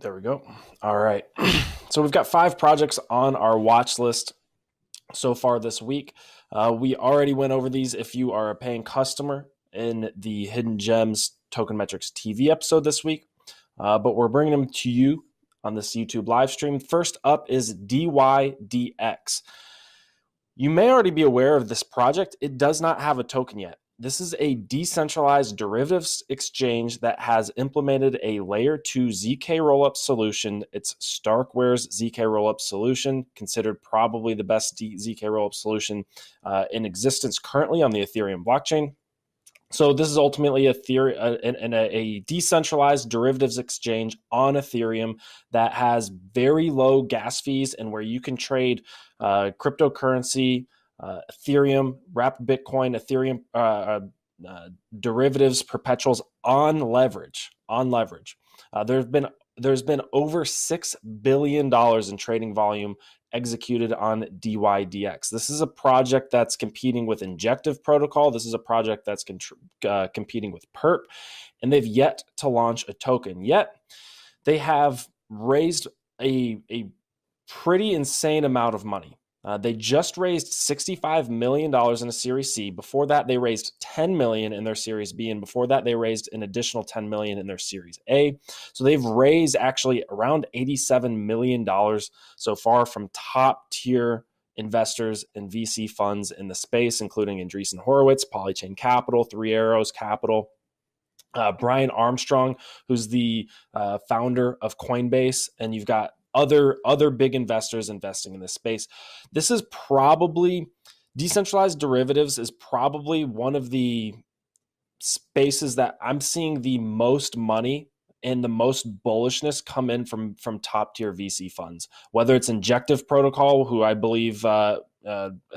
There we go. All right. So we've got 5 projects on our watch list so far this week. We already went over these if you are a paying customer in the Hidden Gems Token Metrics TV episode this week. But we're bringing them to you on this YouTube live stream. First up is DYDX. You may already be aware of this project. It does not have a token yet. This is a decentralized derivatives exchange that has implemented a layer 2 ZK rollup solution. It's Starkware's ZK rollup solution, considered probably the best ZK rollup solution in existence currently on the Ethereum blockchain. So this is ultimately a decentralized derivatives exchange on Ethereum that has very low gas fees and where you can trade cryptocurrency, Ethereum, wrapped Bitcoin, Ethereum derivatives, perpetuals on leverage. There's been over $6 billion in trading volume executed on DYDX. This is a project that's competing with Injective Protocol. This is a project that's competing with Perp, and they've yet to launch a token. Yet they have raised a pretty insane amount of money. They just raised $65 million in a Series C. Before that, they raised $10 million in their Series B. And before that, they raised an additional $10 million in their Series A. So they've raised actually around $87 million so far from top tier investors and VC funds in the space, including Andreessen Horowitz, Polychain Capital, Three Arrows Capital, Brian Armstrong, who's the founder of Coinbase, and you've got other big investors investing in this space. This is probably decentralized derivatives is probably one of the spaces that I'm seeing the most money and the most bullishness come in from top tier VC funds, whether it's Injective Protocol, who I believe has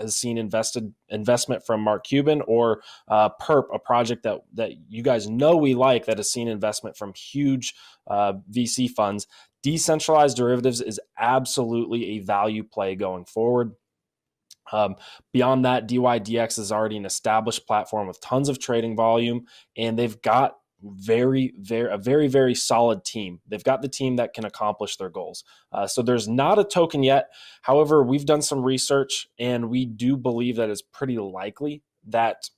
seen investment from Mark Cuban, or Perp, a project that you guys know we like, that has seen investment from huge VC funds. Decentralized derivatives is absolutely a value play going forward. Beyond that, DYDX is already an established platform with tons of trading volume, and they've got a very solid team. They've got the team that can accomplish their goals. So there's not a token yet. However, we've done some research, and we do believe that it's pretty likely that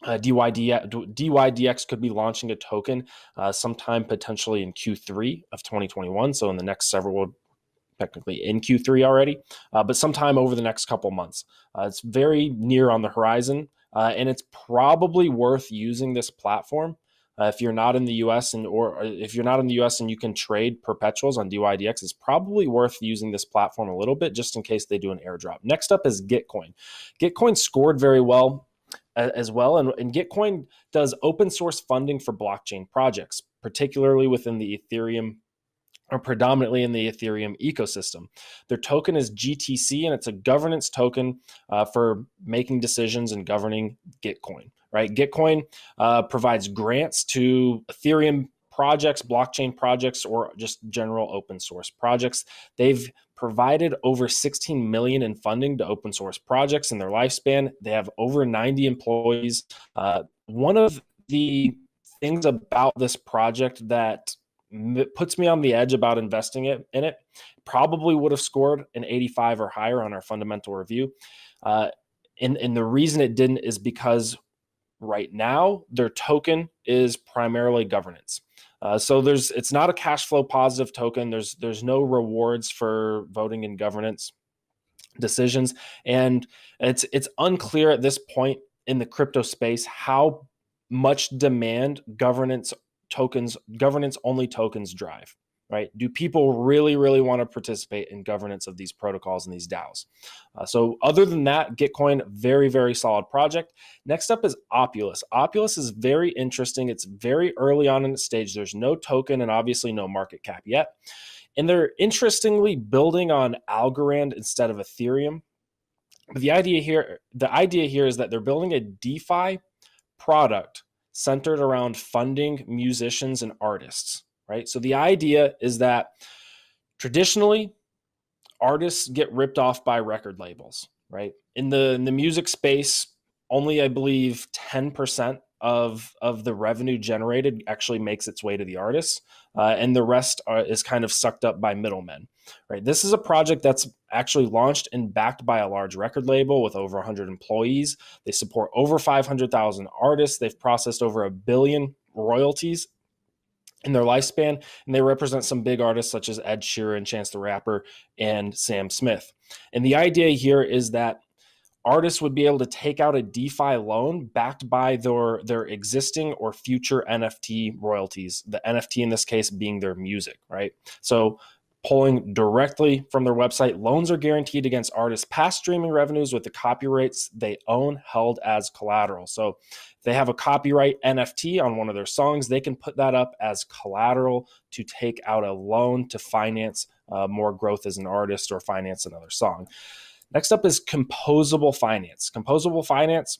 DYDX could be launching a token sometime potentially in Q3 of 2021. So in the next several, technically in Q3 already, but sometime over the next couple months. It's very near on the horizon, and it's probably worth using this platform. If you're not in the US or if you're not in the US and you can trade perpetuals on DYDX, it's probably worth using this platform a little bit just in case they do an airdrop. Next up is Gitcoin. Gitcoin scored very well as well. And Gitcoin does open source funding for blockchain projects, particularly within the Ethereum or predominantly in the Ethereum ecosystem. Their token is GTC, and it's a governance token for making decisions and governing Gitcoin, right? Gitcoin provides grants to Ethereum projects, blockchain projects, or just general open source projects. They've provided over 16 million in funding to open source projects in their lifespan. They have over 90 employees. One of the things about this project that puts me on the edge about investing in it, probably would have scored an 85 or higher on our fundamental review. And the reason it didn't is because right now their token is primarily governance. So it's not a cash flow positive token. There's no rewards for voting in governance decisions, and it's unclear at this point in the crypto space how much demand governance only tokens drive. Right? Do people really want to participate in governance of these protocols and these DAOs? So other than that, Gitcoin, very solid project. Next up is Opulus. Opulus is very interesting. It's very early on in its stage. There's no token and obviously no market cap yet. And they're interestingly building on Algorand instead of Ethereum. But the idea here is that they're building a DeFi product centered around funding musicians and artists. Right. So the idea is that traditionally artists get ripped off by record labels. Right. In the music space, only I believe 10% of the revenue generated actually makes its way to the artists, and the rest is kind of sucked up by middlemen. Right? This is a project that's actually launched and backed by a large record label with over 100 employees. They support over 500,000 artists. They've processed over $1 billion royalties in their lifespan, and they represent some big artists such as Ed Sheeran, Chance the Rapper, and Sam Smith. And the idea here is that artists would be able to take out a DeFi loan backed by their existing or future NFT royalties, the NFT in this case being their music, right? So pulling directly from their website, loans are guaranteed against artists' past streaming revenues with the copyrights they own held as collateral. So if they have a copyright NFT on one of their songs, they can put that up as collateral to take out a loan to finance more growth as an artist or finance another song. Next up is Composable Finance. Composable Finance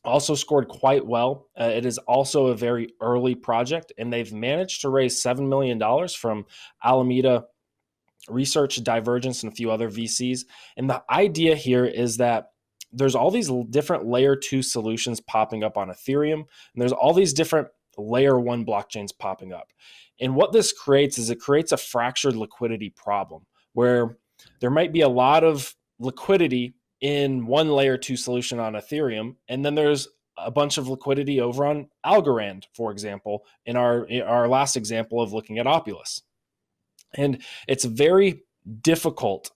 also scored quite well. It is also a very early project, and they've managed to raise $7 million from Alameda Research, Divergence, and a few other VCs. And the idea here is that there's all these different layer 2 solutions popping up on Ethereum, and there's all these different layer 1 blockchains popping up. And what this creates is it creates a fractured liquidity problem where there might be a lot of liquidity in one layer 2 solution on Ethereum, and then there's a bunch of liquidity over on Algorand, for example, in our last example of looking at Opulus. And it's very difficult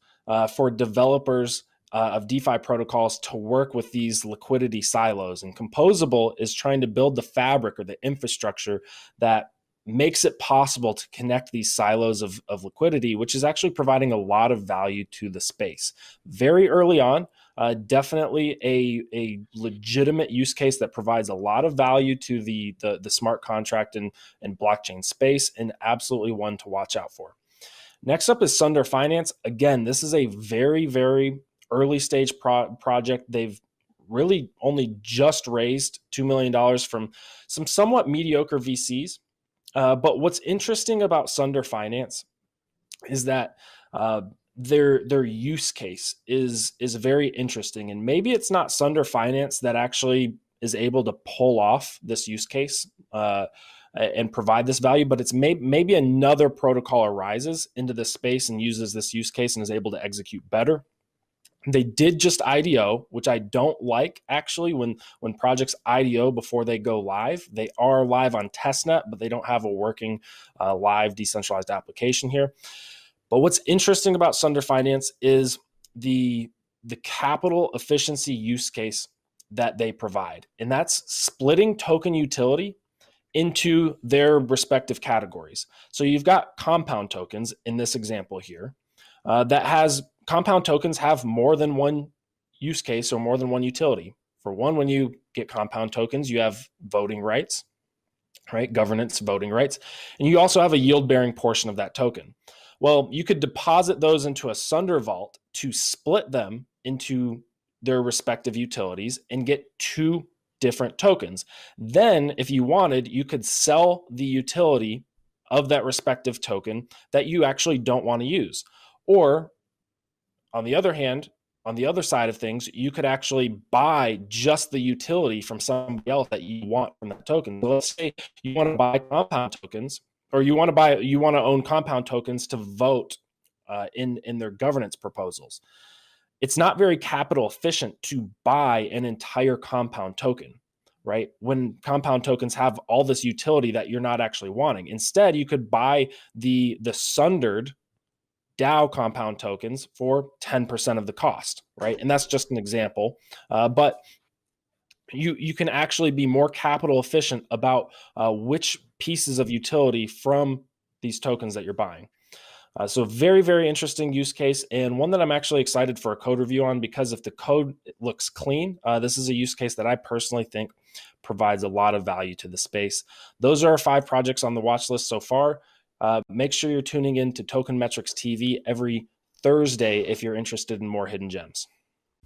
for developers of DeFi protocols to work with these liquidity silos. And Composable is trying to build the fabric or the infrastructure that makes it possible to connect these silos of liquidity, which is actually providing a lot of value to the space. Very early on, definitely a legitimate use case that provides a lot of value to the smart contract and blockchain space, and absolutely one to watch out for. Next up is Sunder Finance. Again, this is a very, very early stage project. They've really only just raised $2 million from some somewhat mediocre VCs. But what's interesting about Sunder Finance is that their use case is very interesting. And maybe it's not Sunder Finance that actually is able to pull off this use case and provide this value, but it's maybe another protocol arises into this space and uses this use case and is able to execute better. They did just IDO, which I don't like actually when projects IDO before they go live. They are live on testnet, but they don't have a working live decentralized application here. But what's interesting about Sunder Finance is the capital efficiency use case that they provide. And that's splitting token utility into their respective categories. So you've got compound tokens in this example here that has compound tokens have more than one use case or more than one utility. For one, when you get compound tokens, you have voting rights, right? Governance voting rights. And you also have a yield-bearing portion of that token. Well, you could deposit those into a Sunder vault to split them into their respective utilities and get two different tokens. Then, if you wanted, you could sell the utility of that respective token that you actually don't want to use. Or on the other hand, on the other side of things, you could actually buy just the utility from somebody else that you want from that token. So let's say you want to buy compound tokens, or you want to own compound tokens to vote in their governance proposals. It's not very capital efficient to buy an entire compound token, right? When compound tokens have all this utility that you're not actually wanting. Instead, you could buy the sundered DAO compound tokens for 10% of the cost, right? And that's just an example. But you can actually be more capital efficient about which pieces of utility from these tokens that you're buying. So very, very interesting use case, and one that I'm actually excited for a code review on, because if the code looks clean, this is a use case that I personally think provides a lot of value to the space. Those are our 5 projects on the watch list so far. Make sure you're tuning in to Token Metrics TV every Thursday if you're interested in more hidden gems.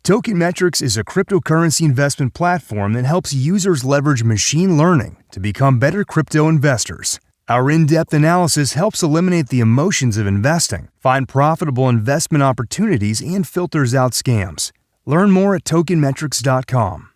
Token Metrics is a cryptocurrency investment platform that helps users leverage machine learning to become better crypto investors. Our in-depth analysis helps eliminate the emotions of investing, find profitable investment opportunities, and filters out scams. Learn more at tokenmetrics.com.